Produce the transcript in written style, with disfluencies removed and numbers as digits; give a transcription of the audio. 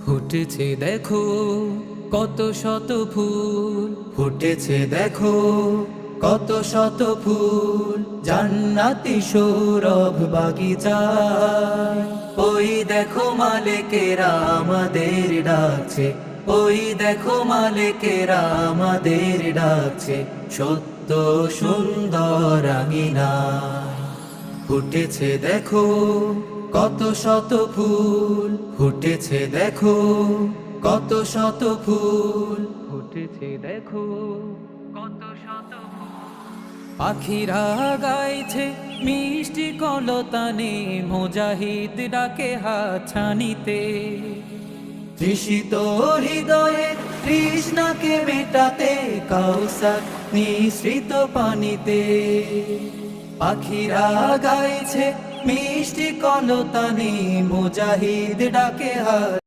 ফুটেছে দেখো কত শত ফুল, ফুটেছে দেখো কত শত ফুল, জান্নাতি সৌরভ বাগিচায়। ওই দেখো মালিকেরা আমাদের ডাকছে, ওই দেখো মালিকেরা আমাদের ডাকছে, সত্য সুন্দর আঙিনায়। ফুটেছে দেখো কত শত ফুল, ফুটেছে দেখো কত শত ফুল, ফুটেছে দেখো কত শত ফুল। পাখিরা গাইছে মিষ্টি কলতানে, মুজাহিদ ডাকে হাতছানিতে। তৃষিত হৃদয়ে তৃষ্ণাকে মেটাতে, কাউসার নিঃসৃত পানিতে। পাখিরা গাইছে মিষ্টি কলতানে, মুজাহিদ ডাকে হাত